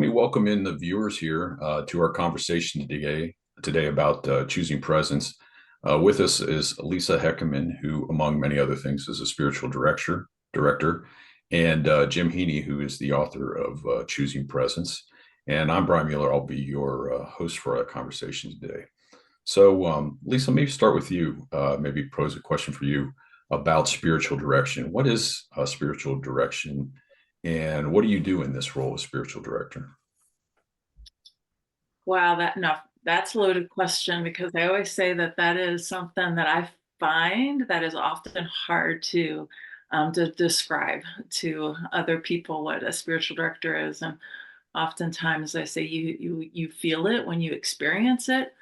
me welcome in the viewers here to our conversation today about choosing presence. With us is Lisa Heckaman, who, among many other things, is a spiritual director, and Jim Heaney, who is the author of Choosing Presence. And I'm Brian Mueller. I'll be your host for our conversation today. So, Lisa, maybe start with you. Maybe pose a question for you about spiritual direction. What is spiritual direction, and what do you do in this role as spiritual director? Wow, that's a loaded question because I always say that that is something that I find that is often hard to describe to other people what a spiritual director is, and oftentimes I say you feel it when you experience it.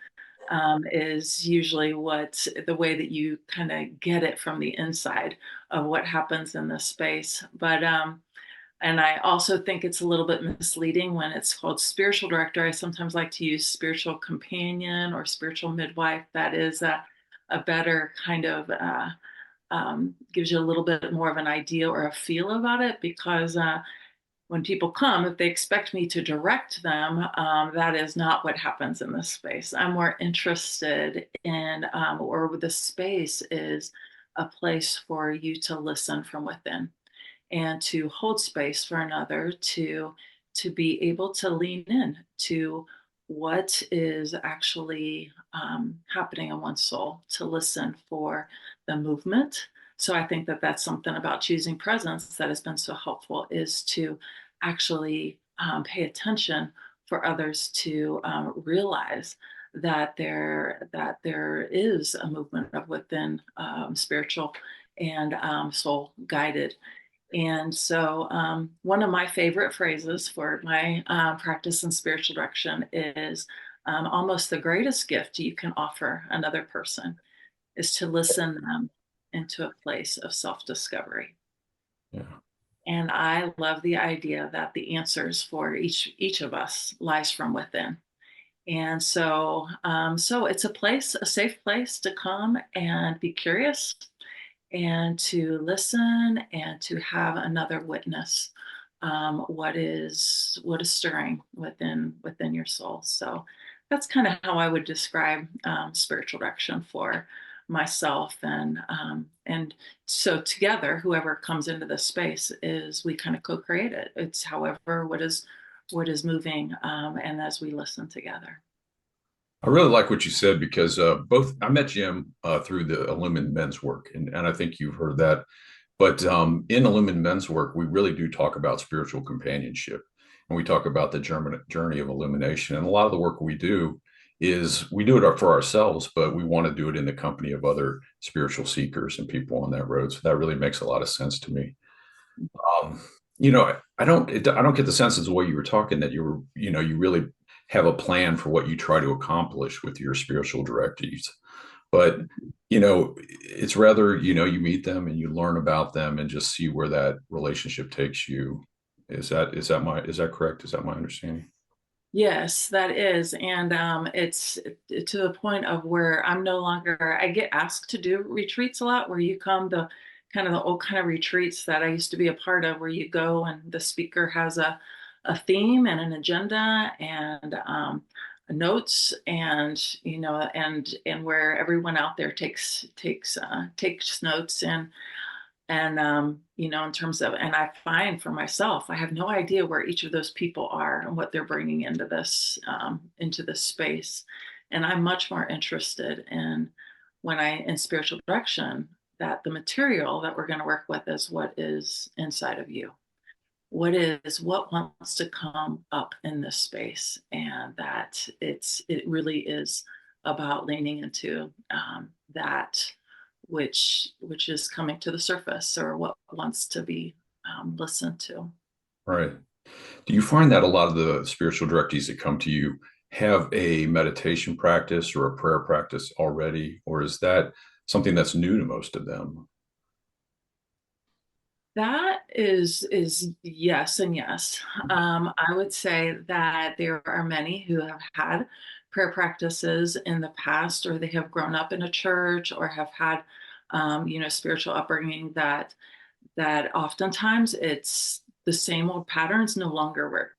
Is usually what the way that you kind of get it from the inside of what happens in this space. But and I also think it's a little bit misleading when it's called spiritual director. I sometimes like to use spiritual companion or spiritual midwife. That is a better kind of gives you a little bit more of an idea or a feel about it because when people come, if they expect me to direct them, that is not what happens in this space. I'm more interested in, or the space is a place for you to listen from within and to hold space for another to be able to lean in to what is actually happening in one's soul, to listen for the movement. So I think that that's something about choosing presence that has been so helpful, is to actually pay attention for others to realize that there is a movement of within, spiritual and soul guided. And so, one of my favorite phrases for my practice in spiritual direction is, almost the greatest gift you can offer another person is to listen them into a place of self discovery. Yeah. And I love the idea that the answers for each of us lies from within. And so, so it's a safe place to come and be curious and to listen and to have another witness, what is stirring within your soul. So that's kind of how I would describe spiritual direction for myself, and so together, whoever comes into this space is we kind of co-create it. It's however what is moving, and as we listen together. I really like what you said because both I met Jim through the Illumined Men's work, and I think you've heard that. But in Illumined Men's work, we really do talk about spiritual companionship, and we talk about the journey of illumination. And a lot of the work we do is we do it for ourselves, but we want to do it in the company of other spiritual seekers and people on that road. So that really makes a lot of sense to me. Um, I don't get the sense as the way you were talking that you really have a plan for what you try to accomplish with your spiritual directives. But, it's rather, you meet them and you learn about them and just see where that relationship takes you. Is that correct? Is that my understanding? Yes, that is. And it's to the point of where I'm no longer, I get asked to do retreats a lot where you come, the kind of the old kind of retreats that I used to be a part of, where you go and the speaker has a theme and an agenda and notes, and and where everyone out there takes notes, and in terms of, and I find for myself I have no idea where each of those people are and what they're bringing into this space, and I'm much more interested in, when I in spiritual direction, that the material that we're going to work with is what is inside of you, what wants to come up in this space, and that it really is about leaning into that which is coming to the surface, or what wants to be listened to. Right. Do you find that a lot of the spiritual directees that come to you have a meditation practice or a prayer practice already, or is that something that's new to most of them? That is yes and yes. I would say that there are many who have had prayer practices in the past, or they have grown up in a church, or have had spiritual upbringing, that oftentimes it's the same old patterns no longer work.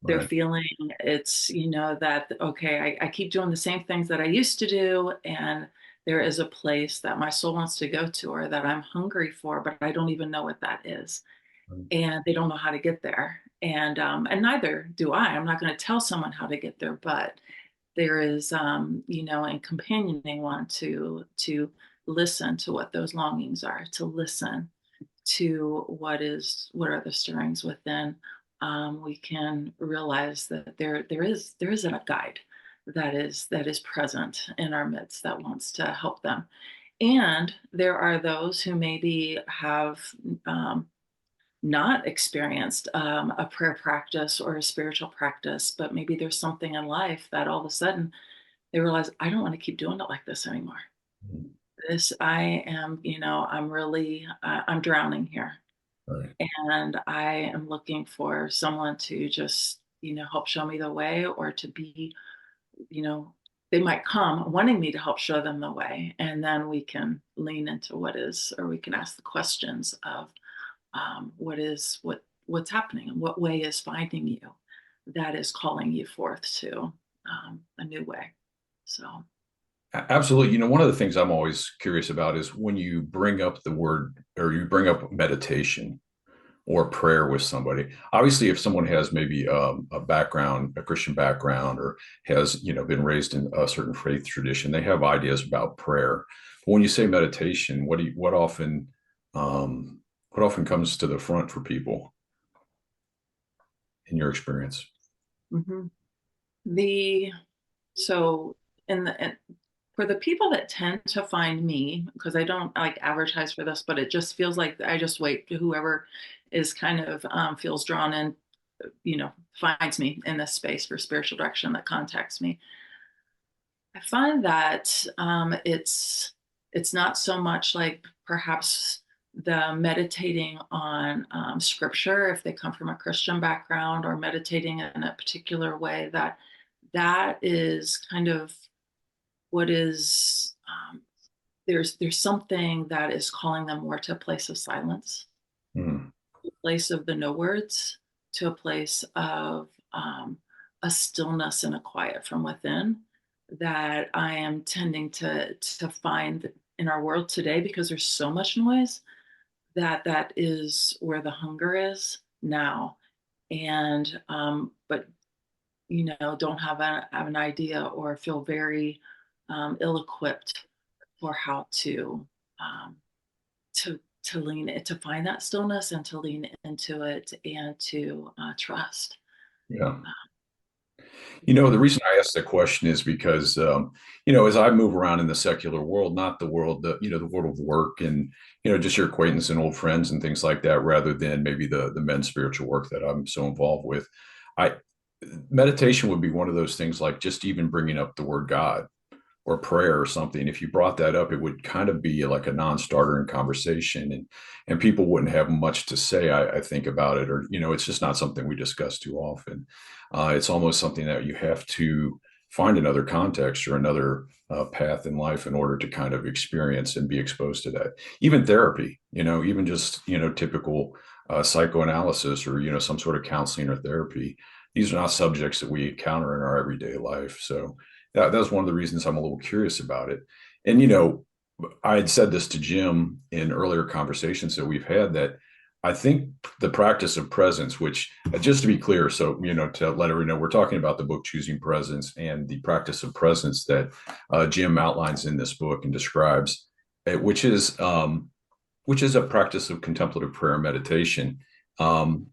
they're Right. feeling it's, that, okay, I keep doing the same things that I used to do. And there is a place that my soul wants to go to or that I'm hungry for, but I don't even know what that is. Right. And they don't know how to get there. And neither do I. I'm not going to tell someone how to get there, but there is, in companioning one to listen to what those longings are, to listen to what are the stirrings within. We can realize that there isn't a guide that is present in our midst that wants to help them. And there are those who maybe have um, not experienced a prayer practice or a spiritual practice, but maybe there's something in life that all of a sudden they realize, I don't want to keep doing it like this anymore. Mhm. This, I am, I'm really, I'm drowning here. Right. And I am looking for someone to just, help show me the way or to be, you know, they might come wanting me to help show them the way. And then we can lean into what is, or we can ask the questions of what's happening and what way is finding you that is calling you forth to a new way. So, Absolutely. One of the things I'm always curious about is when you bring up the word or you bring up meditation or prayer with somebody. Obviously, if someone has maybe a background, a Christian background, or has been raised in a certain faith tradition, they have ideas about prayer. But when you say meditation, what often comes to the front for people in your experience? mhm. the so in for the people that tend to find me, because I don't like advertise for this, but it just feels like I just wait to whoever is kind of feels drawn in, finds me in this space for spiritual direction that contacts me. I find that it's not so much like perhaps the meditating on scripture if they come from a Christian background or meditating in a particular way that is kind of what is there's something that is calling them more to a place of silence, Hmm. a place of the no words, to a place of a stillness and a quiet from within that I am tending to find in our world today because there's so much noise that is where the hunger is now. And but don't have an idea or feel very ill-equipped for how um, to lean it, to find that stillness and to lean into it and to trust. Yeah. The Yeah. reason I ask that question is because, as I move around in the secular world, not the world, the world of work and, just your acquaintance and old friends and things like that, rather than maybe the men's spiritual work that I'm so involved with. I Meditation would be one of those things like just even bringing up the word God or prayer or something. If you brought that up, it would kind of be like a non-starter in conversation, and people wouldn't have much to say. I think about it, or it's just not something we discuss too often. It's almost something that you have to find another context or another path in life in order to kind of experience and be exposed to that. Even therapy, even just typical psychoanalysis or some sort of counseling or therapy. These are not subjects that we encounter in our everyday life. So that was one of the reasons I'm a little curious about it. And, I had said this to Jim in earlier conversations that we've had that I think the practice of presence, which just to be clear, so, to let everyone know, we're talking about the book Choosing Presence and the practice of presence that Jim outlines in this book and describes, eh, which is a practice of contemplative prayer and meditation.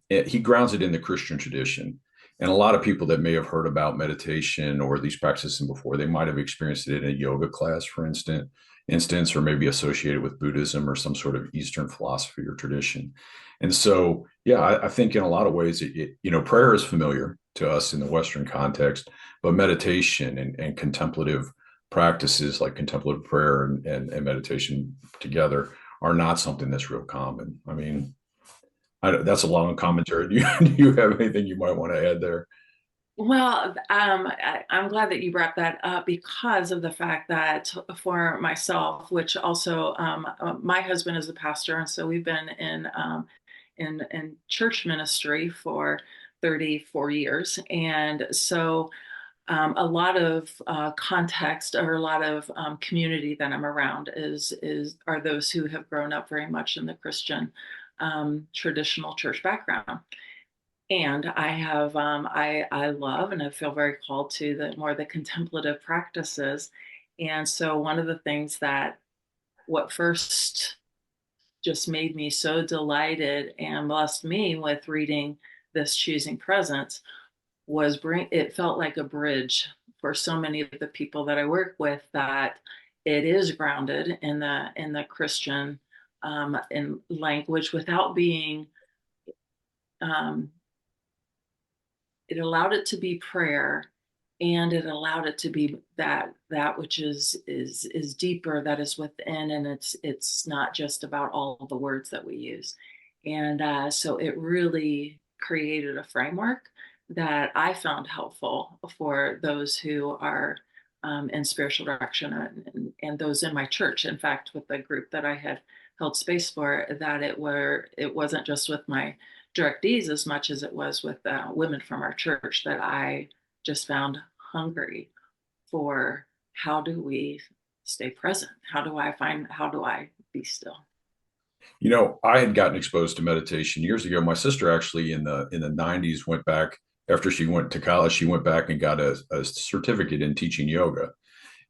He grounds it in the Christian tradition. And a lot of people that may have heard about meditation or these practices before, they might have experienced it in a yoga class, for instance, or maybe associated with Buddhism or some sort of Eastern philosophy or tradition. And so, yeah, I think in a lot of ways, prayer is familiar to us in the Western context, but meditation and contemplative practices like contemplative prayer and meditation together are not something that's real common. I mean, that's a long commentary. Do you have anything you might want to add there? Well, I'm glad that you brought that up because of the fact that for myself, which also my husband is a pastor, and so we've been in church ministry for 34 years. And so a lot of context or a lot of community that I'm around are those who have grown up very much in the Christian traditional church background. And I love and I feel very called to the contemplative practices. And so one of the things that what first just made me so delighted and blessed me with reading this Choosing Presence it felt like a bridge for so many of the people that I work with, that it is grounded in the Christian in language without being um, it allowed it to be prayer, and it allowed it to be that which is deeper, that is within, and it's not just about all the words that we use. And so it really created a framework that I found helpful for those who are in spiritual direction, and those in my church. In fact, with the group that I had held space for, that it wasn't just with my directees as much as it was with women from our church, that I just found hungry for how do we stay present? How do I be still? I had gotten exposed to meditation years ago. My sister actually in the 90s went back after she went to college. She went back and got a certificate in teaching yoga.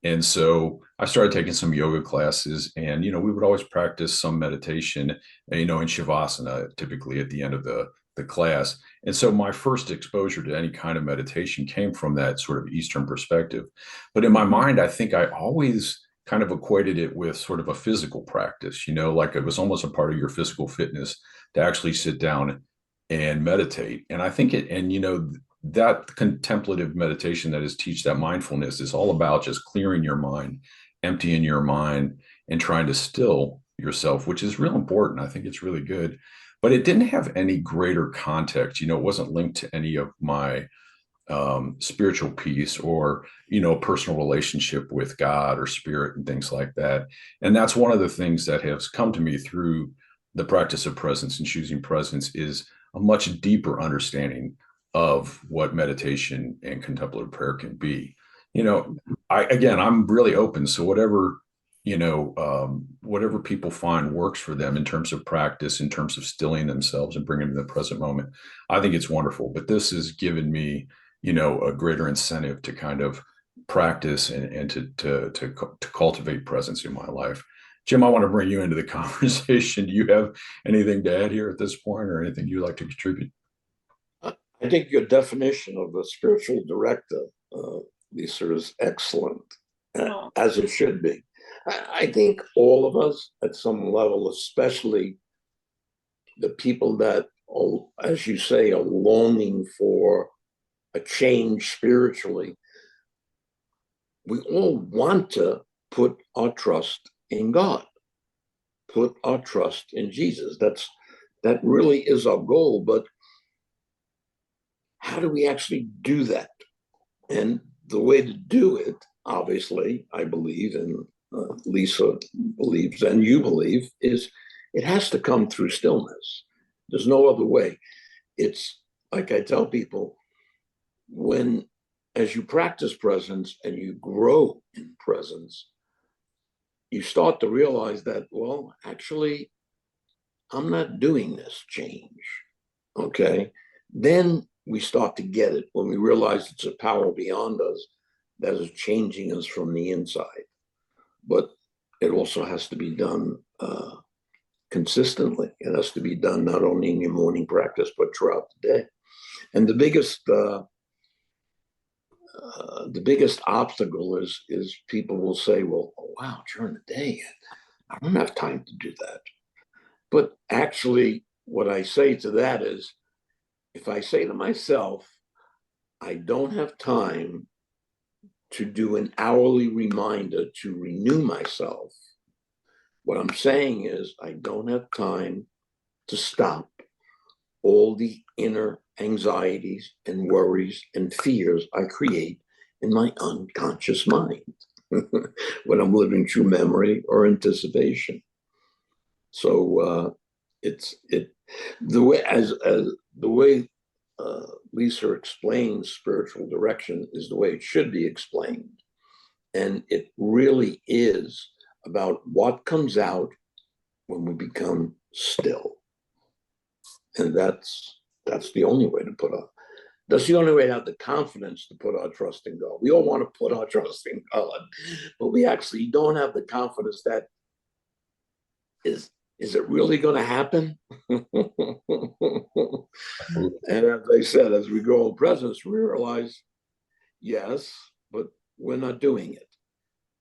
And so I started taking some yoga classes, and we would always practice some meditation, in shavasana, typically at the end of the class. And so my first exposure to any kind of meditation came from that sort of Eastern perspective. But in my mind, I think I always kind of equated it with sort of a physical practice, like it was almost a part of your physical fitness to actually sit down and meditate. And I think that contemplative meditation that is teach that mindfulness is all about just clearing your mind, emptying your mind, and trying to still yourself, which is real important. I think it's really good, but it didn't have any greater context. It wasn't linked to any of my spiritual piece or personal relationship with God or spirit and things like that. And that's one of the things that has come to me through the practice of presence and choosing presence, is a much deeper understanding of what meditation and contemplative prayer can be. I'm really open. So whatever people find works for them in terms of practice, in terms of stilling themselves and bringing them to the present moment, I think it's wonderful. But this has given me, a greater incentive to kind of practice and to cultivate presence in my life. Jim, I want to bring you into the conversation. Do you have anything to add here at this point, or anything you'd like to contribute? I think your definition of a spiritual director, Lisa, is excellent, Oh, as it should be. I think all of us at some level, especially the people that, as you say, are longing for a change spiritually, we all want to put our trust in God, put our trust in Jesus. That really is our goal. But how do we actually do that? And the way to do it, obviously, I believe, and Lisa believes, and you believe, is it has to come through stillness. There's no other way. It's like I tell people, as you practice presence and you grow in presence, you start to realize that, well, actually, I'm not doing this change. Okay. Then we start to get it when we realize it's a power beyond us that is changing us from the inside. But it also has to be done consistently. It has to be done not only in your morning practice, but throughout the day. And the biggest obstacle is people will say, well, oh, wow, during the day, I don't have time to do that. But actually, what I say to that is, if I say to myself, I don't have time to do an hourly reminder to renew myself, what I'm saying is I don't have time to stop all the inner anxieties and worries and fears I create in my unconscious mind when I'm living through memory or anticipation. So it's the way Lisa explains spiritual direction is the way it should be explained. And it really is about what comes out when we become still. And that's the only way to put that's the only way to have the confidence to put our trust in God. We all want to put our trust in God, but we actually don't have the confidence that is it really going to happen? And as I said, as we grow in presence, we realize, yes, but we're not doing it.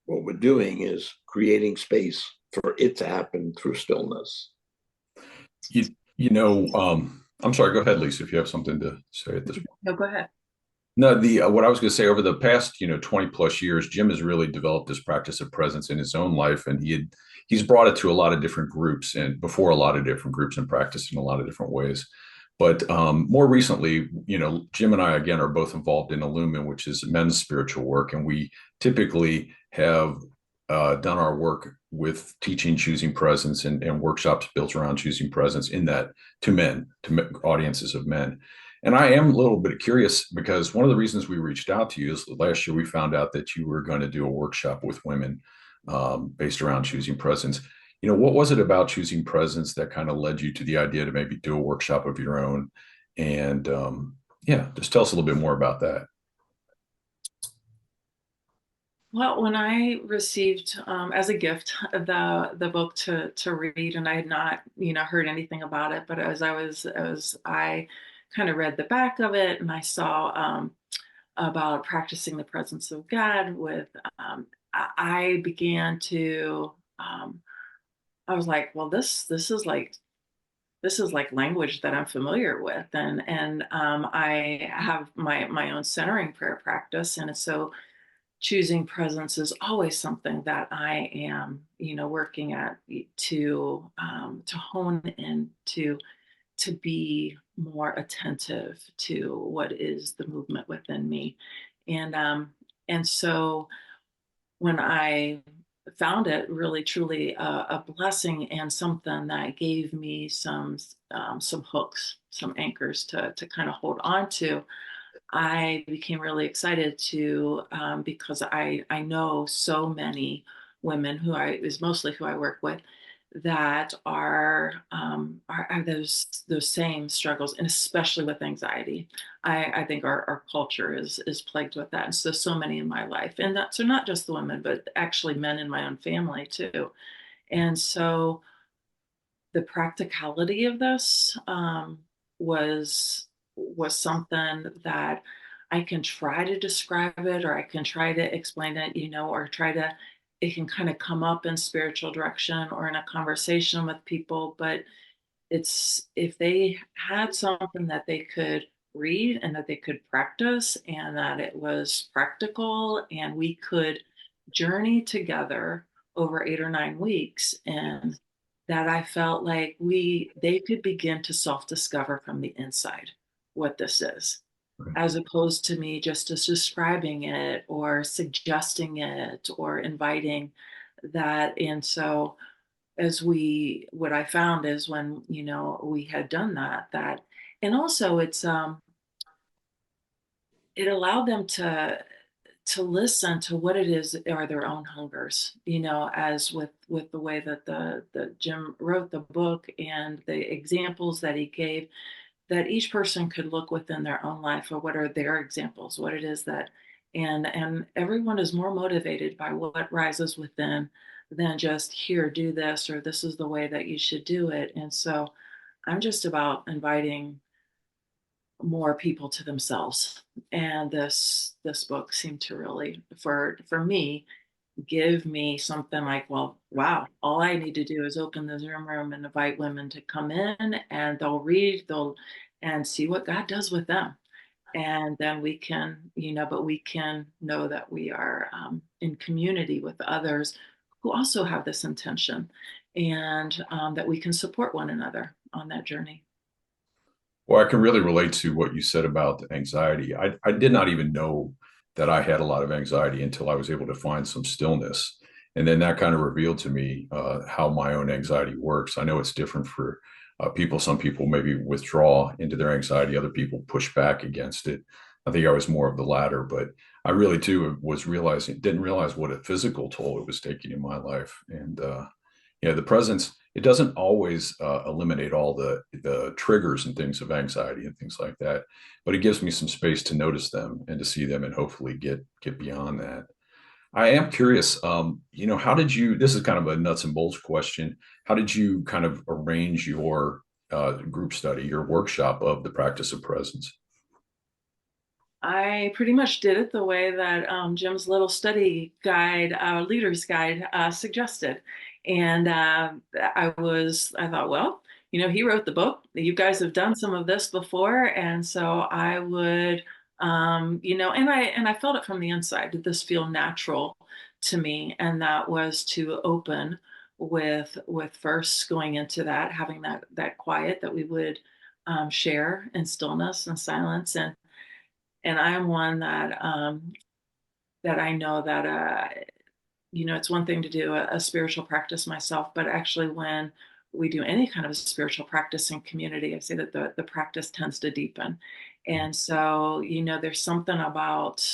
What we're doing is creating space for it to happen through stillness. I'm sorry, go ahead, Lisa, if you have something to say at this point. No, go ahead. No, the what I was going to say, over the past 20 plus years, Jim has really developed this practice of presence in his own life, and he's brought it to a lot of different groups and before a lot of different groups and practiced in a lot of different ways. But more recently, Jim and I again are both involved in Illumin, which is men's spiritual work, and we typically have done our work with teaching choosing presence and workshops built around choosing presence in that to audiences of men. And I am a little bit curious because one of the reasons we reached out to you is last year we found out that you were going to do a workshop with women based around choosing presence. What was it about choosing presence that kind of led you to the idea to maybe do a workshop of your own? And just tell us a little bit more about that. Well, when I received as a gift the book to read, and I had not heard anything about it, but as I kind of read the back of it, and I saw about practicing the presence of God with I began to I was like, well, this is like language that I'm familiar with, and I have my own centering prayer practice, and so choosing presence is always something that I am, working at to hone in to be more attentive to what is the movement within me, and so when I found it really truly a blessing and something that gave me some hooks, some anchors to kind of hold on to, I became really excited to because I know so many women is mostly who I work with that are those same struggles, and especially with anxiety. I think our culture is plagued with that, and so many in my life, and so not just the women, but actually men in my own family too. And so the practicality of this was something that I can try to describe it, or I can try to explain it, or it can kind of come up in spiritual direction or in a conversation with people. But it's if they had something that they could read and that they could practice and that it was practical and we could journey together over 8 or 9 weeks, and that I felt like they could begin to self-discover from the inside what this is, Right. as opposed to me just as describing it or suggesting it or inviting that. And so what I found is when, we had done that, and also it allowed them to listen to what it is are their own hungers, as with the way that the Jim wrote the book and the examples that he gave, that each person could look within their own life, or what are their examples, what it is that, and everyone is more motivated by what rises within than just here, do this, or this is the way that you should do it. And so I'm just about inviting more people to themselves, and this book seemed to really for me give me something like, well, wow, all I need to do is open the Zoom room and invite women to come in, and they'll and see what God does with them. And then we can, but we can know that we are in community with others who also have this intention, and that we can support one another on that journey. Well, I can really relate to what you said about anxiety. I did not even know that I had a lot of anxiety until I was able to find some stillness. And then that kind of revealed to me how my own anxiety works. I know it's different for Some people maybe withdraw into their anxiety, other people push back against it. I think I was more of the latter, but I really too was didn't realize what a physical toll it was taking in my life. And the presence, it doesn't always eliminate all the triggers and things of anxiety and things like that, but it gives me some space to notice them and to see them and hopefully get beyond that. I am curious, how did you, this is kind of a nuts and bolts question. How did you kind of arrange your group study, your workshop of the practice of presence? I pretty much did it the way that Jim's little study guide, leader's guide, suggested. And I thought, well, he wrote the book. You guys have done some of this before. And so I would, and I felt it from the inside. Did this feel natural to me? And that was to open with first going into that, having that quiet that we would share in stillness and silence. And I am one that I know that it's one thing to do a spiritual practice myself, but actually when we do any kind of spiritual practice in community, I say that the practice tends to deepen. And so, there's something about,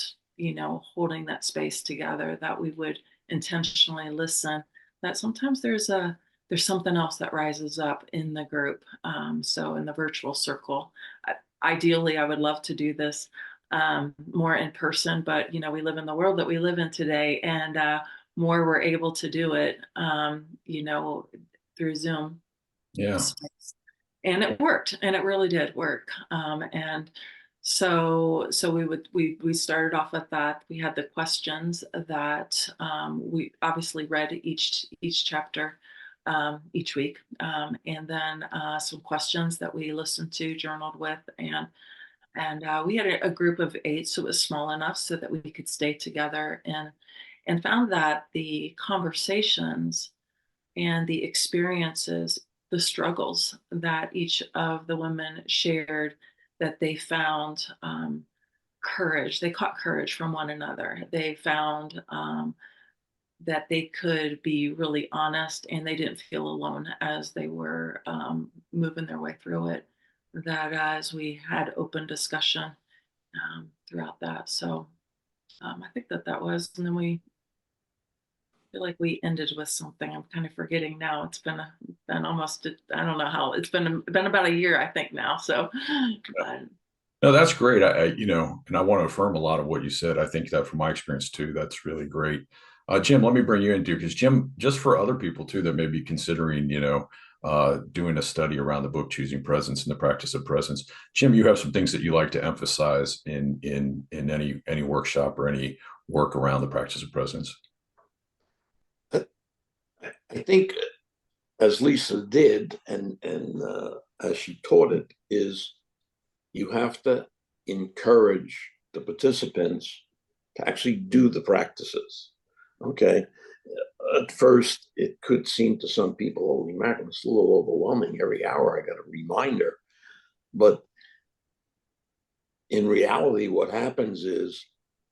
holding that space together that we would intentionally listen, that sometimes there's something else that rises up in the group. So in the virtual circle, ideally, I would love to do this more in person, but we live in the world that we live in today, and more we're able to do it, through Zoom Yeah. space. And it worked, and it really did work. And so we started off with that. We had the questions that we obviously read each chapter each week, and then some questions that we listened to, journaled with, and we had a group of 8, so it was small enough so that we could stay together, and found that the conversations and the experiences, the struggles that each of the women shared, that they found courage. They caught courage from one another. They found that they could be really honest, and they didn't feel alone as they were moving their way through it. That as we had open discussion throughout that. So I think that was, and then we feel like we ended with something. I'm kind of forgetting now. It's been almost, I don't know how, it's been about a year, I think now. So, but, No, that's great. And I want to affirm a lot of what you said. I think that from my experience too, that's really great. Jim, let me bring you in too, because Jim, just for other people too that may be considering, doing a study around the book, Choosing Presence and the Practice of Presence. Jim, you have some things that you like to emphasize in any workshop or any work around the practice of presence. I think, as Lisa did, and as she taught it, is you have to encourage the participants to actually do the practices. Okay. At first, it could seem to some people, holy mackerel, it's a little overwhelming. Every hour I got a reminder. But in reality, what happens is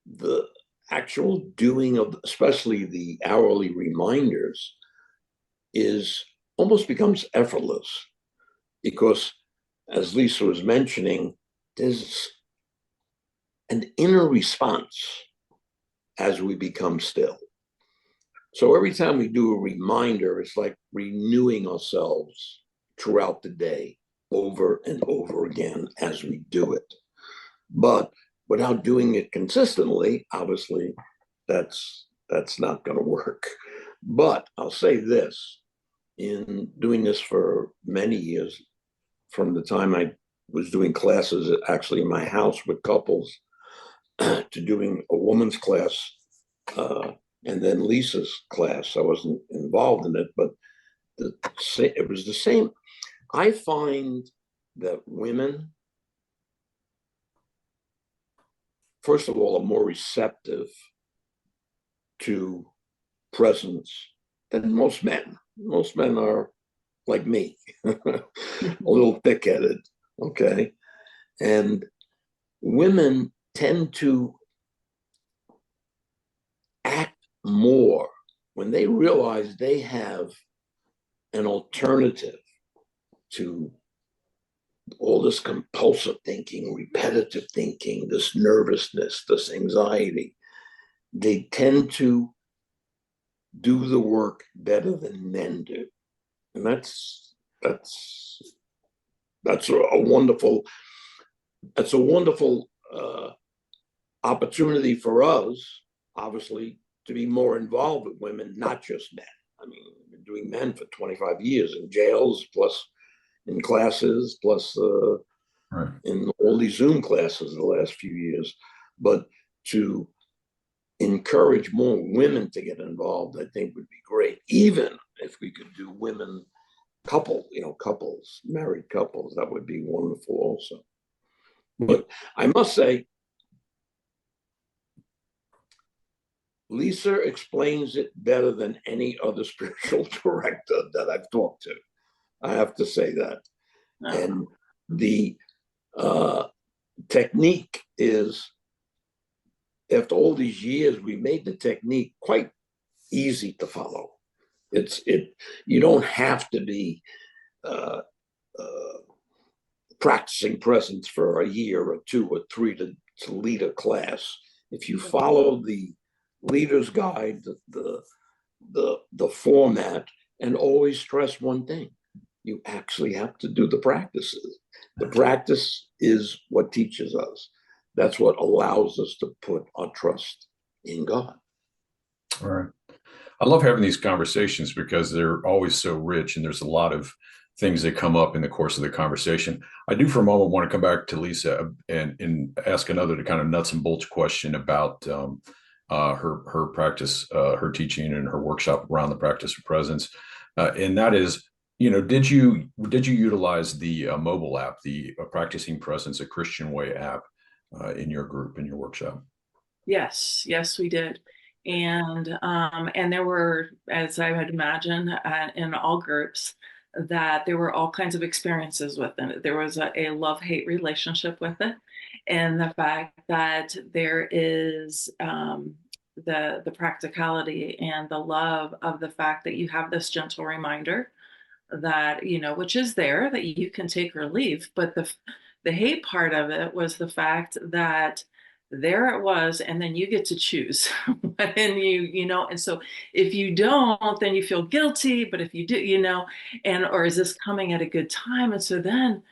the actual doing of, especially the hourly reminders, is almost becomes effortless, because, as Lisa was mentioning, there's an inner response as we become still. So every time we do a reminder, it's like renewing ourselves throughout the day over and over again as we do it. But without doing it consistently, obviously, that's not going to work. But I'll say this, in doing this for many years, from the time I was doing classes actually in my house with couples, to doing a woman's class, and then Lisa's class. I wasn't involved in it, but it was the same. I find that women, first of all, are more receptive to presence than most men. Most men are like me, a little thick-headed, okay? And women tend to act more when they realize they have an alternative to all this compulsive thinking, repetitive thinking, this nervousness, this anxiety, they tend to do the work better than men do. And that's a wonderful opportunity for us, obviously, to be more involved with women, not just men. I mean, we've been doing men for 25 years in jails, plus in classes, plus Right. in all these Zoom classes the last few years. But to encourage more women to get involved, I think would be great. Even if we could do women couples, married couples, that would be wonderful also. But I must say, Lisa explains it better than any other spiritual director that I've talked to. I have to say that. And the technique is, after all these years, we made the technique quite easy to follow. You don't have to be practicing presence for a year or 2 or 3 to lead a class. If you follow the leader's guide, the format, and always stress one thing: you actually have to do the practices. The practice is what teaches us. That's what allows us to put our trust in God. All right. I love having these conversations because they're always so rich, and there's a lot of things that come up in the course of the conversation. I do for a moment want to come back to Lisa and ask another kind of nuts and bolts question about her practice, her teaching, and her workshop around the practice of presence. And that is, did you utilize the mobile app, the Practicing Presence a Christian Way app, in your group, in your workshop? Yes, we did. And there were, as I would imagine, in all groups, that there were all kinds of experiences with it. There was a love-hate relationship with it, and the fact that there is the practicality and the love of the fact that you have this gentle reminder that, which is there, that you can take or leave. But the hate part of it was the fact that there it was, and then you get to choose. And and so if you don't, then you feel guilty. But if you do, or is this coming at a good time? And so then,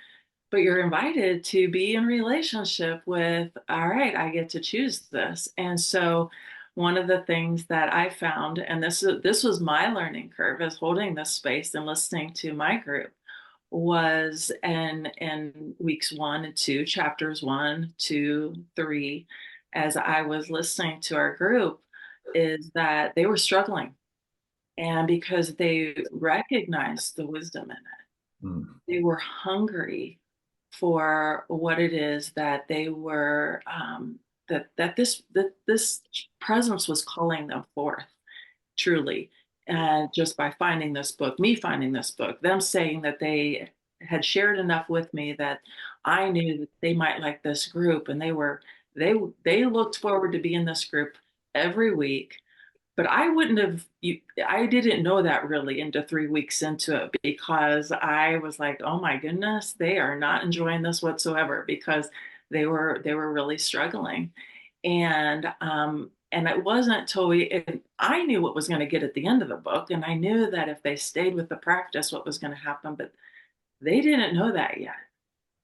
but you're invited to be in relationship with, all right, I get to choose this. And so one of the things that I found, and this was my learning curve, is holding this space and listening to my group, was in weeks 1 and 2, chapters 1, 2, 3, as I was listening to our group, is that they were struggling. And because they recognized the wisdom in it, they were hungry for what it is that they were, that this presence was calling them forth, truly. And just by finding this book, me finding this book, them saying that they had shared enough with me that I knew that they might like this group, and they looked forward to be in this group every week. But I didn't know that really into 3 weeks into it, because I was like, oh my goodness, they are not enjoying this whatsoever, because they were really struggling. And it wasn't until I knew what was going to get at the end of the book, and I knew that if they stayed with the practice, what was going to happen, but they didn't know that yet.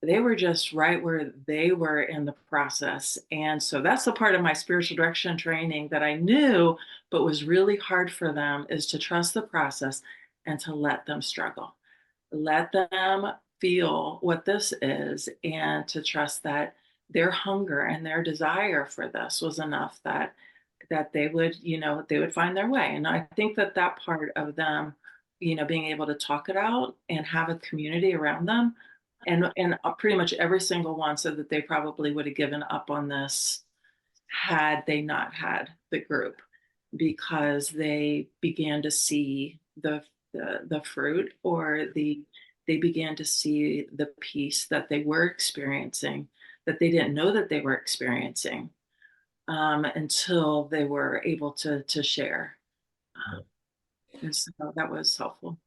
They were just right where they were in the process. And so that's the part of my spiritual direction training that I knew, but was really hard for them, is to trust the process and to let them struggle. Let them feel what this is, and to trust that their hunger and their desire for this was enough that they would, they would find their way. And I think that part of them, being able to talk it out and have a community around them, and pretty much every single one said that they probably would have given up on this had they not had the group, because they began to see the fruit, or they began to see the peace that they were experiencing, that they didn't know that they were experiencing, until they were able to share. And so that was helpful.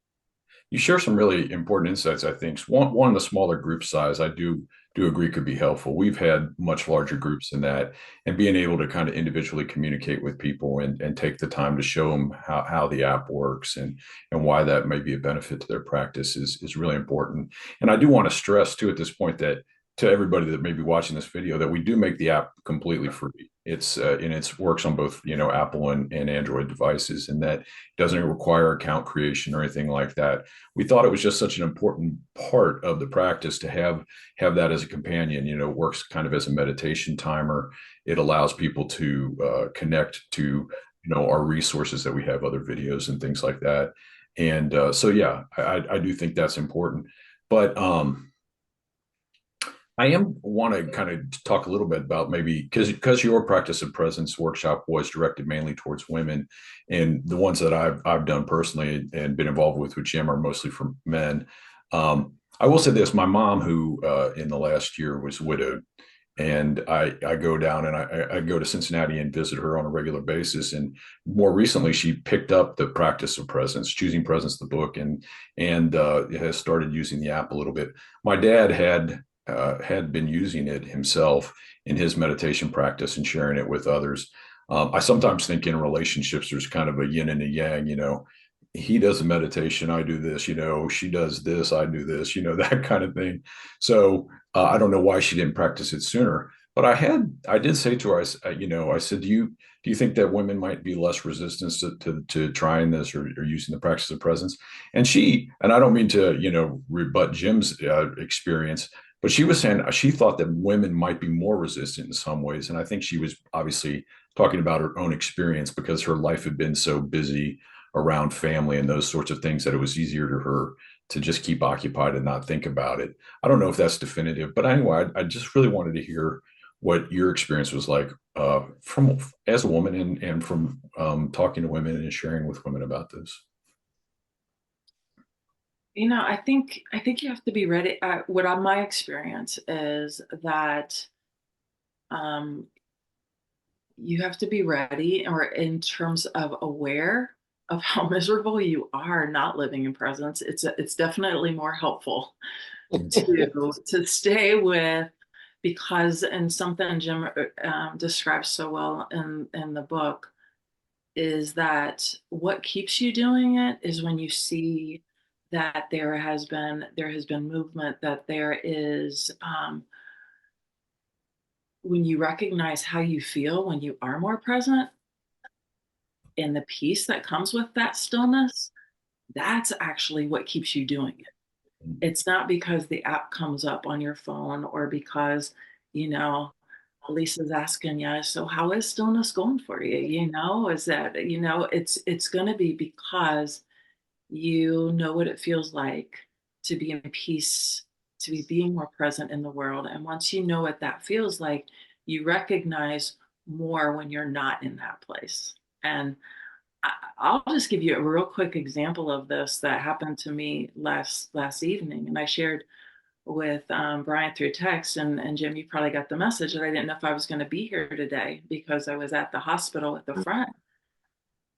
You share some really important insights, I think. One, the smaller group size, I do agree could be helpful. We've had much larger groups than that, and being able to kind of individually communicate with people and take the time to show them how the app works and why that may be a benefit to their practice is really important. And I do want to stress too at this point that to everybody that may be watching this video that we do make the app completely free. It's and it works on both Apple and Android devices, and that doesn't require account creation or anything like that. We thought it was just such an important part of the practice to have that as a companion. It works kind of as a meditation timer. It allows people to connect to our resources that we have, other videos and things like that. And so yeah, I do think that's important. But I am want to kind of talk a little bit about maybe because your practice of presence workshop was directed mainly towards women, and the ones that I've done personally and been involved with Jim are mostly for men. I will say this: my mom, who in the last year was widowed, and I go down and I go to Cincinnati and visit her on a regular basis. And more recently, she picked up the practice of presence, choosing presence, the book, and has started using the app a little bit. My dad had been using it himself in his meditation practice and sharing it with others. I sometimes think in relationships, there's kind of a yin and a yang, he does a meditation, I do this, she does this, I do this, that kind of thing. So I don't know why she didn't practice it sooner, but I did say to her, I said, do you think that women might be less resistant to trying this or using the practice of presence? And I don't mean to, rebut Jim's experience, but she was saying she thought that women might be more resistant in some ways. And I think she was obviously talking about her own experience because her life had been so busy around family and those sorts of things that it was easier to her to just keep occupied and not think about it. I don't know if that's definitive, but anyway, I just really wanted to hear what your experience was like from as a woman and from talking to women and sharing with women about this. I think you have to be ready. My experience is that um, you have to be ready, or in terms of aware of how miserable you are not living in presence. It's definitely more helpful to stay with, because, and something Jim describes so well in the book, is that what keeps you doing it is when you see that there has been movement, that there is when you recognize how you feel when you are more present, and the peace that comes with that stillness. That's actually what keeps you doing it. It's not because the app comes up on your phone, or because, you know, Lisa's asking you, so how is stillness going for you? Is that, it's going to be because you know what it feels like to be in peace, to be being more present in the world. And once you know what that feels like, you recognize more when you're not in that place. And I'll just give you a real quick example of this that happened to me last evening, and I shared with Brian through text. And Jim, you probably got the message that I didn't know if I was going to be here today because I was at the hospital at the front.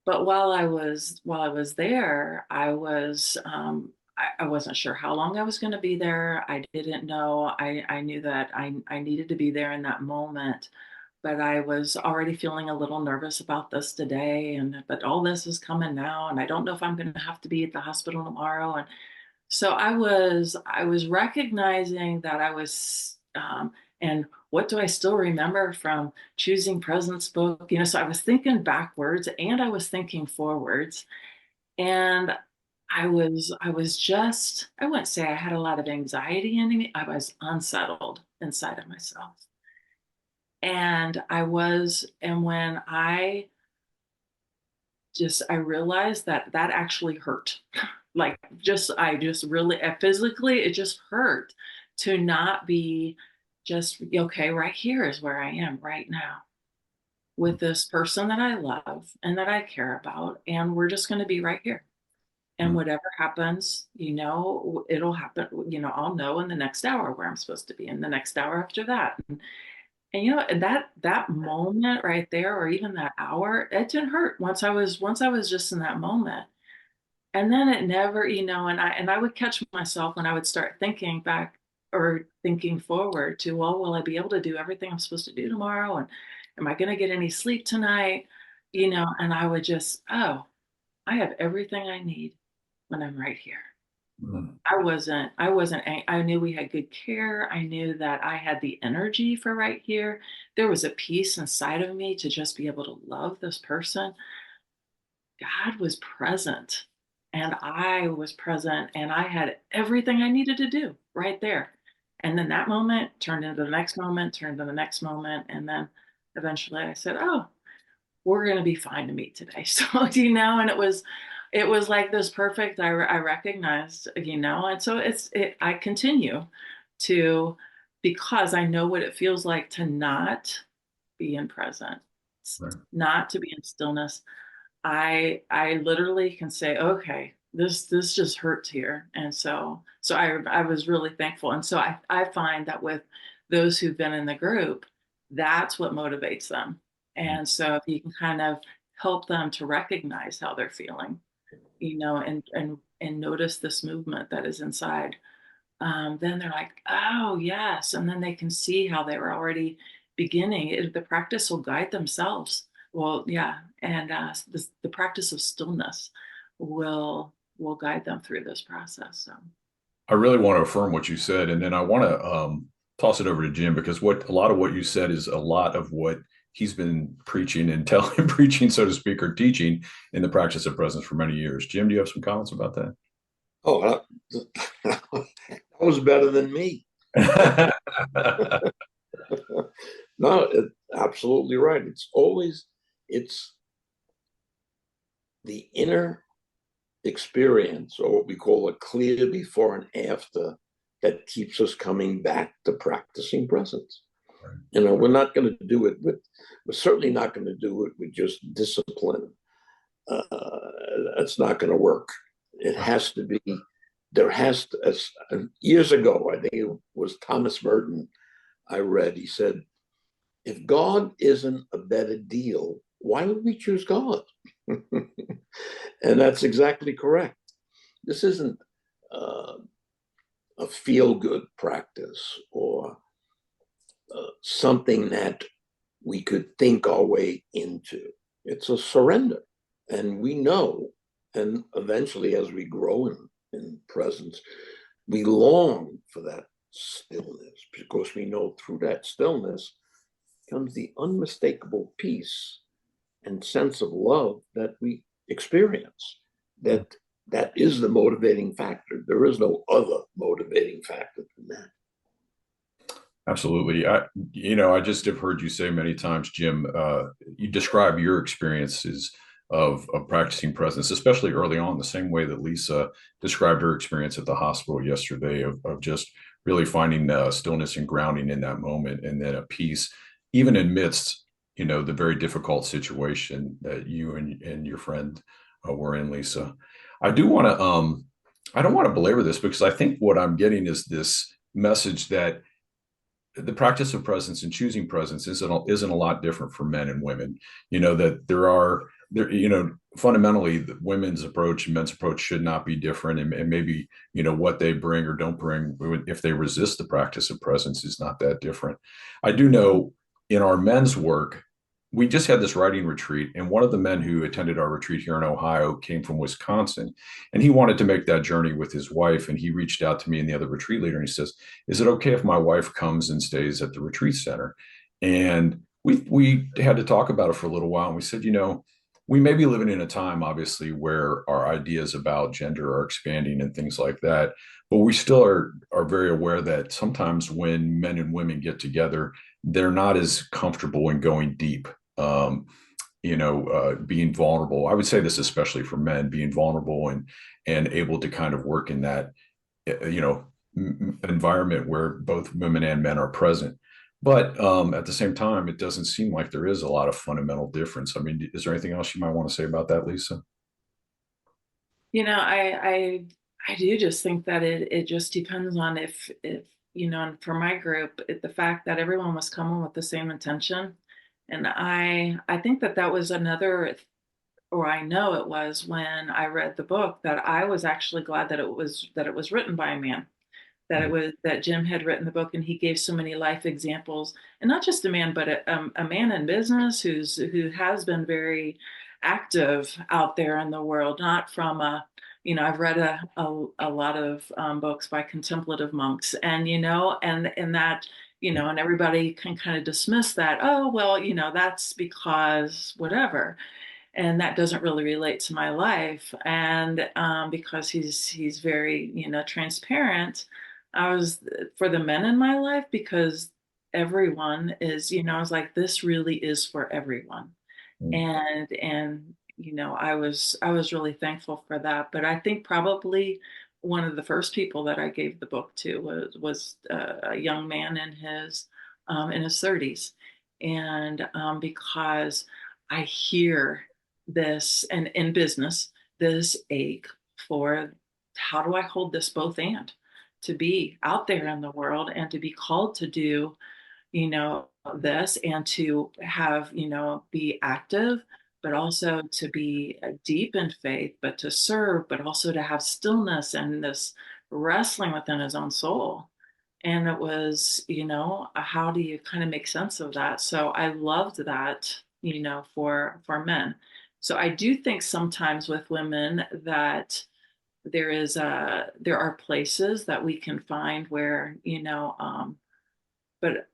But while I was there, I wasn't sure how long I was going to be there. I didn't know. I knew that I needed to be there in that moment, but I was already feeling a little nervous about this today. And but all this is coming now, and I don't know if I'm going to have to be at the hospital tomorrow. And so I was recognizing that I was, and what do I still remember from choosing President's book? So I was thinking backwards and I was thinking forwards. And I was just, I wouldn't say I had a lot of anxiety in me. I was unsettled inside of myself. And when I realized that actually hurt. Like, I just really, physically, it just hurt to not be just, okay, right here is where I am right now with this person that I love and that I care about. And we're just going to be right here. And whatever happens, it'll happen. I'll know in the next hour where I'm supposed to be, in the next hour after that. And that moment right there, or even that hour, it didn't hurt. Once I was just in that moment. And then it never, and I would catch myself when I would start thinking back or thinking forward to, well, will I be able to do everything I'm supposed to do tomorrow? And am I going to get any sleep tonight? And I would just, oh, I have everything I need when I'm right here. Mhm. I knew we had good care. I knew that I had the energy for right here. There was a peace inside of me to just be able to love this person. God was present and I was present and I had everything I needed to do right there. And then that moment turned into the next moment, turned into the next moment. And then eventually I said, oh, we're going to be fine to meet today. So, and it was like this perfect, I recognized, and so I continue to, because I know what it feels like to not be in presence, Right. not to be in stillness. I literally can say, okay, this just hurts here. And so I was really thankful. And so I find that with those who've been in the group, that's what motivates them. And so if you can kind of help them to recognize how they're feeling, and notice this movement that is inside, then they're like, oh yes, and then they can see how they were already beginning. The practice will guide themselves. Well, yeah, and the practice of stillness will guide them through this process. So. I really want to affirm what you said, and then I want to toss it over to Jim, because what a lot of what you said is a lot of what he's been preaching and telling, preaching, so to speak, or teaching in the practice of presence for many years. Jim, do you have some comments about Oh, that was better than me. that? No, absolutely right. It's the inner experience, or what we call a clear before and after, that keeps us coming back to practicing presence. We're certainly not going to do it with just discipline. That's not going to work. It has to be, as years ago, I think it was Thomas Merton, I read, he said, if God isn't a better deal, why would we choose God? And that's exactly correct. This isn't uh, a feel good practice or something that we could think our way into. It's a surrender. And we know, and eventually as we grow in presence, we long for that stillness, because we know through that stillness comes the unmistakable peace and sense of love that we experience. That is the motivating factor. There is no other motivating factor than that. Absolutely. I just have heard you say many times, Jim, you describe your experiences of practicing presence, especially early on, the same way that Lisa described her experience at the hospital yesterday of just really finding stillness and grounding in that moment, and then a peace, even amidst, the very difficult situation that you and your friend were in, Lisa. I do want to, I don't want to belabor this, because I think what I'm getting is this message that the practice of presence and choosing presence isn't a lot different for men and women. That fundamentally the women's approach and men's approach should not be different, and maybe what they bring or don't bring, if they resist the practice of presence, is not that different. I do know in our men's work, we just had this writing retreat, and one of the men who attended our retreat here in Ohio came from Wisconsin, and he wanted to make that journey with his wife. And he reached out to me and the other retreat leader, and he says, is it okay if my wife comes and stays at the retreat center? And we had to talk about it for a little while, and we said, we may be living in a time, obviously, where our ideas about gender are expanding and things like that, but we still are very aware that sometimes when men and women get together, they're not as comfortable in going deep. um, Being vulnerable. I would say this especially for men, being vulnerable and able to kind of work in that, environment where both women and men are present. But at the same time, it doesn't seem like there is a lot of fundamental difference. I mean, is there anything else you might want to say about that, Lisa? I do just think that it just depends on if and for my group, the fact that everyone was coming with the same intention, and I think that was another or I know it was when I read the book, that I was actually glad that it was written by a man, that it Mhm. was that Jim had written the book, and he gave so many life examples, and not just a man, but a man in business who has been very active out there in the world, not from a, I've read a lot of books by contemplative monks, and and that, and everybody can kind of dismiss that. Oh, well, that's because whatever, and that doesn't really relate to my life. And because he's very, transparent, I was, for the men in my life, because everyone is, I was like, this really is for everyone. Mhm. And I was really thankful for that. But I think probably one of the first people that I gave the book to was a young man in his 30s. And because I hear this, and in business, this ache for, how do I hold this both, and to be out there in the world and to be called to do, this, and to have, be active, but also to be deep in faith, but to serve, but also to have stillness and this wrestling within his own soul. And it was, how do you kind of make sense of that? So I loved that, for men. So I do think sometimes with women that there are places that we can find where, but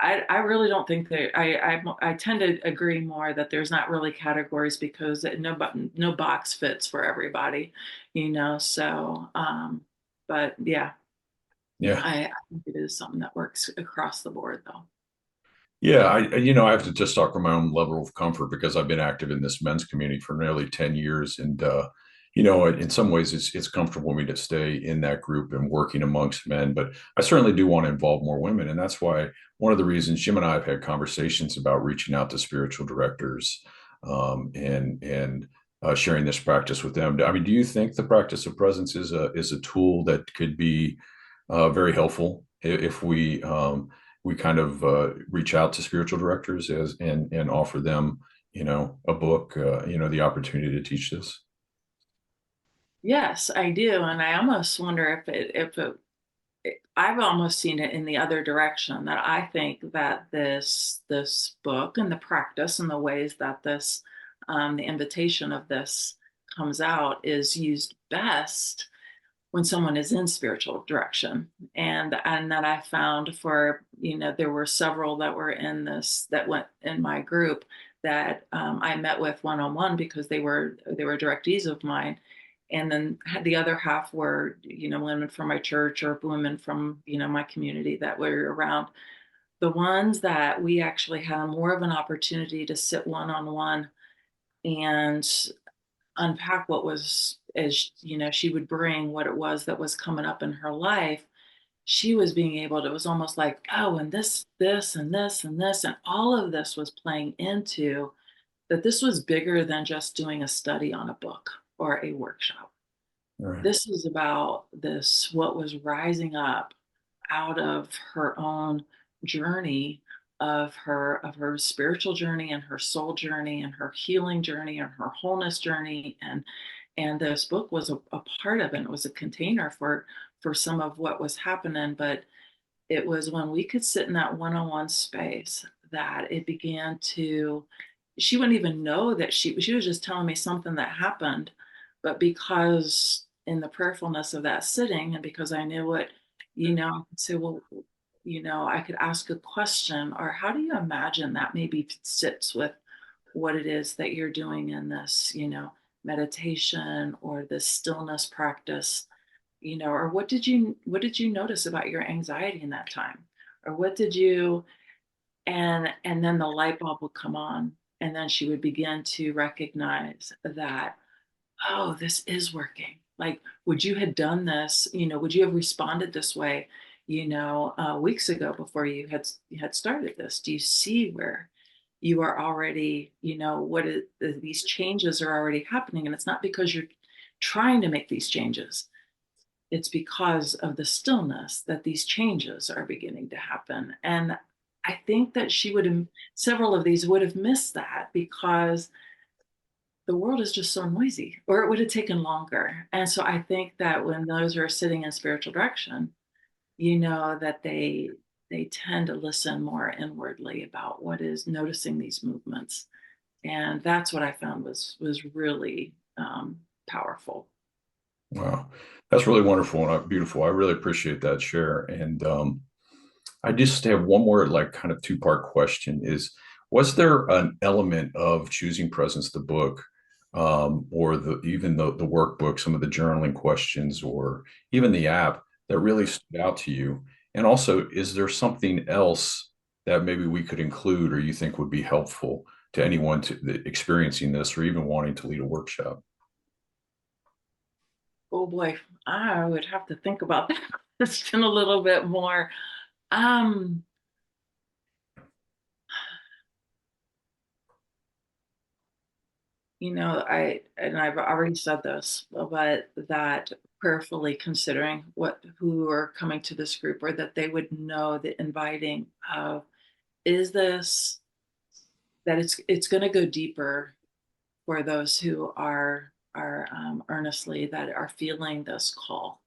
I really don't think that I tend to agree more that there's not really categories, because no box fits for everybody, so but yeah, Yeah. I think it is something that works across the board though. Yeah, I have to just talk from my own level of comfort because I've been active in this men's community for nearly 10 years. And, in some ways it's comfortable for me to stay in that group and working amongst men, but I certainly do want to involve more women. And that's why one of the reasons Jim and I have had conversations about reaching out to spiritual directors, and sharing this practice with them. I mean, do you think the practice of presence is a tool that could be very helpful if we kind of reach out to spiritual directors and offer them, a book, the opportunity to teach this. Yes, I do, and I almost wonder I've almost seen it in the other direction, that I think that this book and the practice and the ways that the invitation of this comes out is used best when someone is in spiritual direction. And that I found, for, there were several that were in this, that went in my group, that I met with one on one, because they were directees of mine. And then the other half were, women from my church, or women from, my community that were around. The ones that we actually had more of an opportunity to sit one on one and unpack what was, as she would bring what it was that was coming up in her life. She was being able to, it was almost like, oh, and this and this and this and all of this was playing into that. This was bigger than just doing a study on a book or a workshop. All right. This is about this, what was rising up out of her own journey, of her spiritual journey and her soul journey and her healing journey and her wholeness journey. And this book was a part of it. It was a container for some of what was happening. But it was when we could sit in that one-on-one space that it began to, she wouldn't even know that she was just telling me something that happened. But because in the prayerfulness of that sitting, and because I knew it, I could say, well, I could ask a question, or how do you imagine that maybe sits with what it is that you're doing in this, meditation or this stillness practice, or what did you notice about your anxiety in that time, or what did you, and then the light bulb would come on, and then she would begin to recognize that, oh, this is working. Like, would you have done this, would you have responded this way, weeks ago, before you had started this? Do you see where you are already, these changes are already happening? And it's not because you're trying to make these changes, it's because of the stillness that these changes are beginning to happen. And I think that several of these would have missed that, because the world is just so noisy, or it would have taken longer. And so I think that when those are sitting in spiritual direction, that they tend to listen more inwardly about what is noticing these movements. And that's what I found was really powerful. Wow. That's really wonderful and beautiful. I really appreciate that share. And I just have one more like kind of two-part question is, was there an element of choosing presence, the book, or even the workbook, some of the journaling questions, or even the app that really stood out to you? And also, is there something else that maybe we could include or you think would be helpful to anyone experiencing this or even wanting to lead a workshop? Oh boy, I would have to think about that question a little bit more. Um, I've already said this, but that prayerfully considering who are coming to this group, or that they would know the inviting of, is this that it's going to go deeper for those who are earnestly that are feeling this call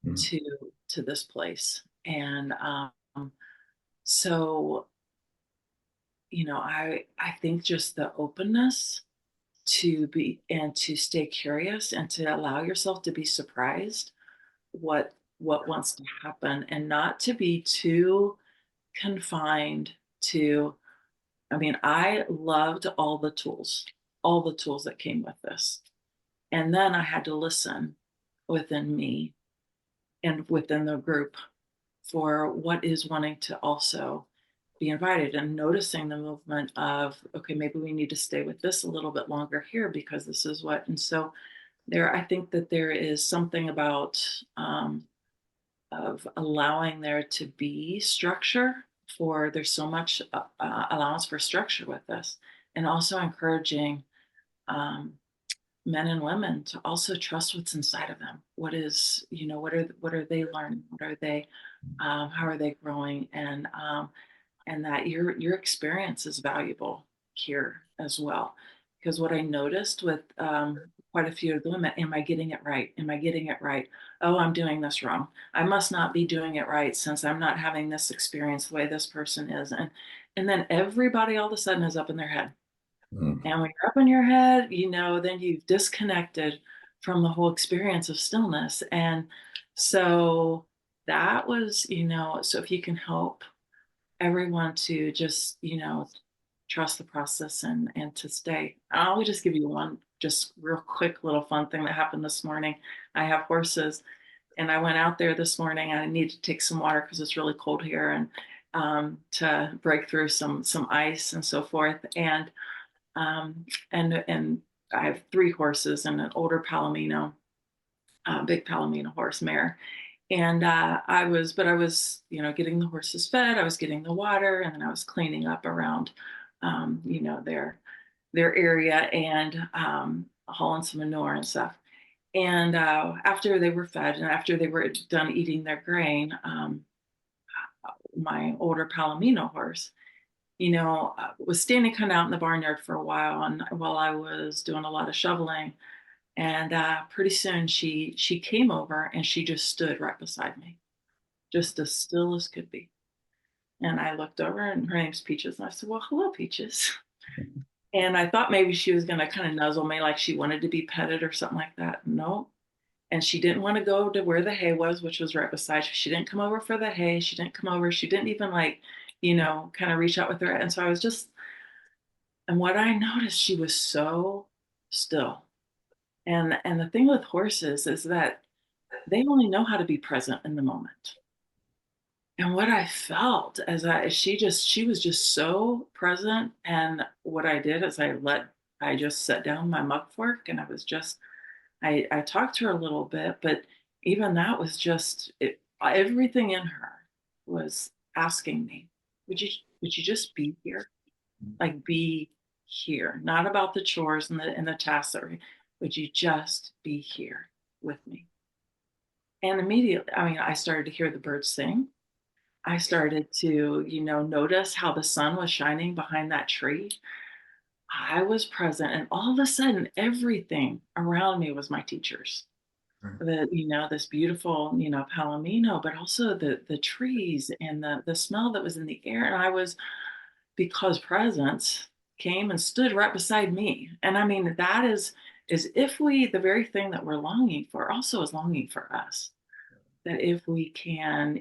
Mm. to this place. And so I think just the openness to be and to stay curious and to allow yourself to be surprised what wants to happen, and not to be too confined to. I mean, I loved all the tools that came with this. And then I had to listen within me and within the group for what is wanting to also be invited, and noticing the movement of, okay, maybe we need to stay with this a little bit longer here because this is what. And so I think that there is something about of allowing there to be structure, for there's so much allowance for structure with this, and also encouraging um, men and women to also trust what's inside of them. What are they learning? What are they? How are they growing? And that your experience is valuable here as well. Because what I noticed with quite a few of them, am I getting it right? Am I getting it right? Oh, I'm doing this wrong. I must not be doing it right, since I'm not having this experience the way this person is. And then everybody all of a sudden is up in their head. Mm. And when you're up in your head, then you've disconnected from the whole experience of stillness. And so that was, so if you can help everyone to just, trust the process, and to stay. I'll just give you one just real quick little fun thing that happened this morning. I have horses, and I went out there this morning. I needed to take some water because it's really cold here, and to break through some ice and so forth. Um, and I have three horses and an older Palomino, big Palomino horse mare. And I was, getting the horses fed. I was getting the water, and then I was cleaning up around, their area, and hauling some manure and stuff. And after they were fed, and after they were done eating their grain, my older Palomino horse, was standing kind of out in the barnyard for a while, and while I was doing a lot of shoveling, and pretty soon she came over and she just stood right beside me, just as still as could be. And I looked over, and her name's Peaches, and I said, "Well, hello, Peaches." And I thought maybe she was going to kind of nuzzle me, like she wanted to be petted or something like that. No. And she didn't want to go to where the hay was, which was right beside her. She didn't come over for the hay. She didn't come over. She didn't even like, kind of reach out with her. And so I was just, and what I noticed, she was so still. And the thing with horses is that they only know how to be present in the moment. And what I felt she was just so present. And what I did is I just set down my muck fork, and I talked to her a little bit, but even that was just it, everything in her was asking me, would you just be here? Like, be here, not about the chores and the tasks would you just be here with me? And immediately, I mean, I started to hear the birds sing. I started to, notice how the sun was shining behind that tree. I was present, and all of a sudden, everything around me was my teachers. Right. This beautiful, palomino, but also the trees and the smell that was in the air. And I was, because presence came and stood right beside me. And I mean, that is if we, the very thing that we're longing for also is longing for us. That if we can,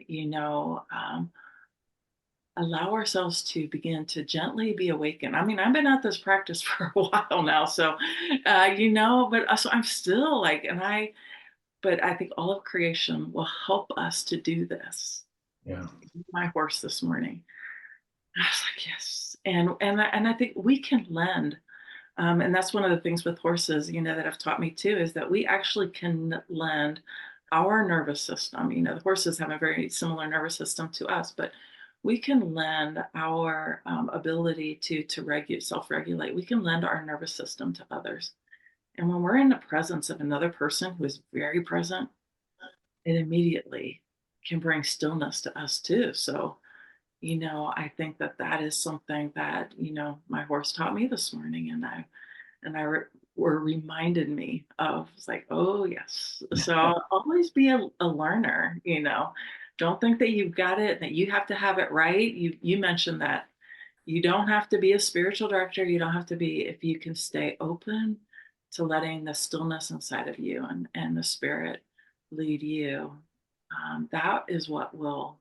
allow ourselves to begin to gently be awakened. I mean, I've been at this practice for a while now, so but so I'm still like, but I think all of creation will help us to do this. Yeah. My horse this morning, I was like, yes, and I think we can lend. And that's one of the things with horses, that have taught me too, is that we actually can lend our nervous system. The horses have a very similar nervous system to us, but we can lend our ability to regulate, self-regulate. We can lend our nervous system to others. And when we're in the presence of another person who is very present, it immediately can bring stillness to us too. So, I think that that is something that, my horse taught me this morning, were reminded me of. It's like, oh yes. So I'll always be a learner. Don't think that you've got it, that you have to have it right. You mentioned that you don't have to be a spiritual director. You don't have to be, if you can stay open to letting the stillness inside of you and the spirit lead you. That is what will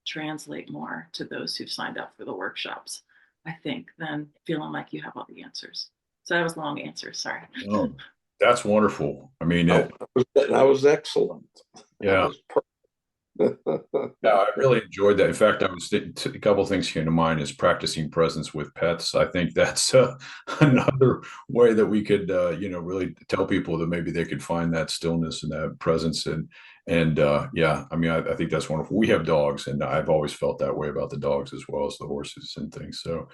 translate more to those who've signed up for the workshops, I think, than feeling like you have all the answers. So that was a long answer. Sorry. Oh, that's wonderful. I mean, Oh, that was excellent. That yeah. was perfect. Yeah, I really enjoyed that. In fact, I was a couple of things came to mind is practicing presence with pets. I think that's another way that we could, really tell people that maybe they could find that stillness and that presence. And yeah, I mean, I think that's wonderful. We have dogs, and I've always felt that way about the dogs as well as the horses and things. So,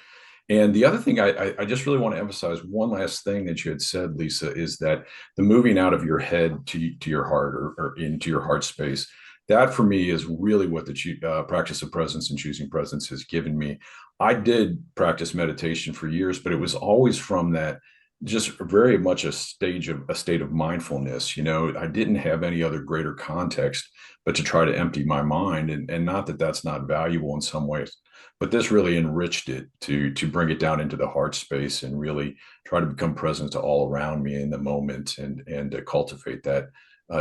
and the other thing I just really want to emphasize one last thing that you had said, Lisa, is that the moving out of your head to your heart or into your heart space, that for me is really what the practice of presence and choosing presence has given me. I did practice meditation for years, but it was always from that just very much a state of mindfulness. I didn't have any other greater context but to try to empty my mind, and not that that's not valuable in some ways, but this really enriched it to bring it down into the heart space and really try to become present to all around me in the moment and to cultivate that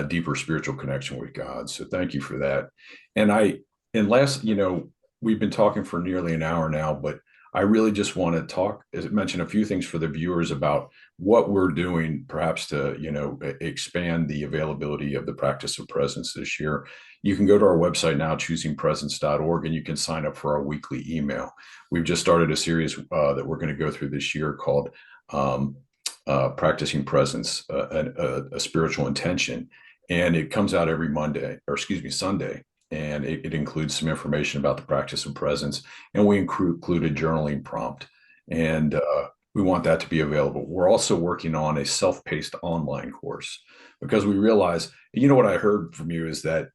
deeper spiritual connection with God. So thank you for that. And last, we've been talking for nearly an hour now, but I really just want to talk, as I mentioned, a few things for the viewers about what we're doing, perhaps to, expand the availability of the practice of presence this year. You can go to our website now, choosingpresence.org, and you can sign up for our weekly email. We've just started a series that we're going to go through this year called Practicing Presence, a Spiritual Intention. And it comes out every Sunday. And it includes some information about the practice of presence. And we include a journaling prompt. And we want that to be available. We're also working on a self-paced online course because we realize, what I heard from you is that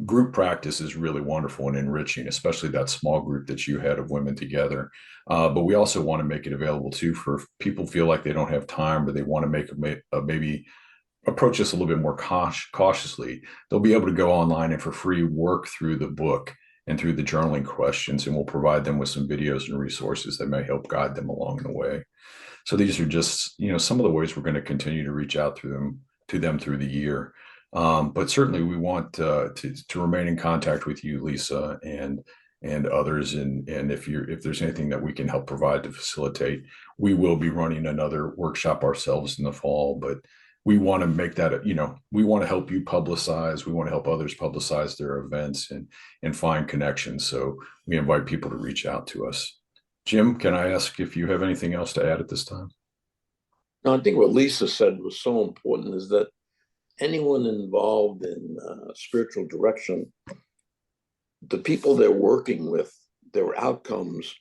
group practice is really wonderful and enriching, especially that small group that you had of women together. But we also want to make it available too for people feel like they don't have time, but they want to maybe approach this a little bit more cautiously. They'll be able to go online and for free work through the book and through the journaling questions, and we'll provide them with some videos and resources that may help guide them along the way. So these are just, some of the ways we're going to continue to reach out to them through the year. But certainly we want to remain in contact with you, Lisa, and others. And if there's anything that we can help provide to facilitate, we will be running another workshop ourselves in the fall. But we want to make that, we want to help you publicize. We want to help others publicize their events and find connections. So we invite people to reach out to us. Jim, can I ask if you have anything else to add at this time? No, I think what Lisa said was so important is that anyone involved in spiritual direction, the people they're working with, their outcomes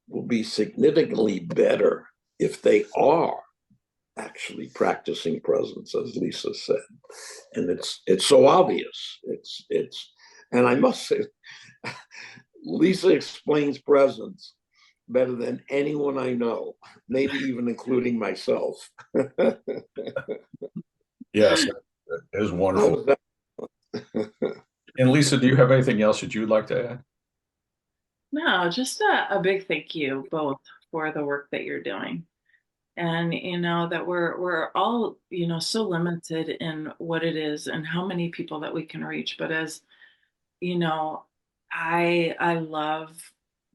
will be significantly better if they are actually practicing presence, as Lisa said. And it's so obvious. And I must say, Lisa explains presence better than anyone I know, maybe even including myself. Yes, it was How wonderful. was that? And Lisa, do you have anything else that you would like to add? No, just a big thank you both for the work that you're doing. And that we're all so limited in what it is and how many people that we can reach. But as you know, I love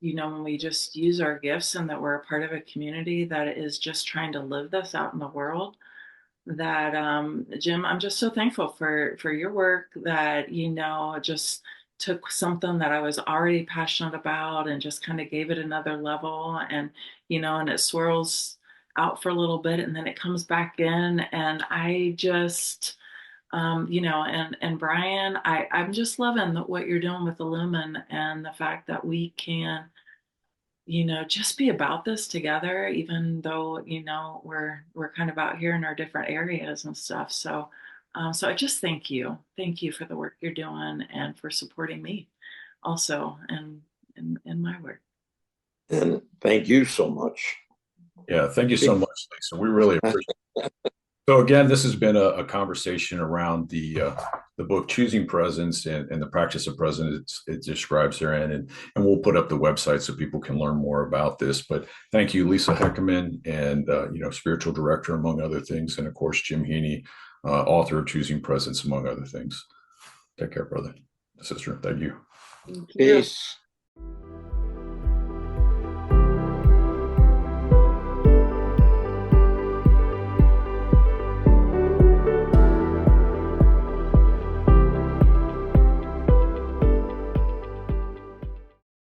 when we just use our gifts and that we're a part of a community that is just trying to live this out in the world. That Jim, I'm just so thankful for your work that just took something that I was already passionate about and just kind of gave it another level, and and it swirls out for a little bit and then it comes back in, and I just and Brian, I'm just loving what you're doing with Illumin and the fact that we can just be about this together, even though, we're kind of out here in our different areas and stuff. So, so I just thank you. Thank you for the work you're doing and for supporting me also in my work. And thank you so much. Yeah, thank you so much, Lisa. We really appreciate it. So again, this has been a conversation around the book Choosing Presence and the practice of presence it describes therein, and we'll put up the website so people can learn more about this. But thank you, Lisa Heckaman, and spiritual director among other things, and of course Jim Heaney, author of Choosing Presence among other things. Take care, brother, sister. Thank you. Thank you. Peace.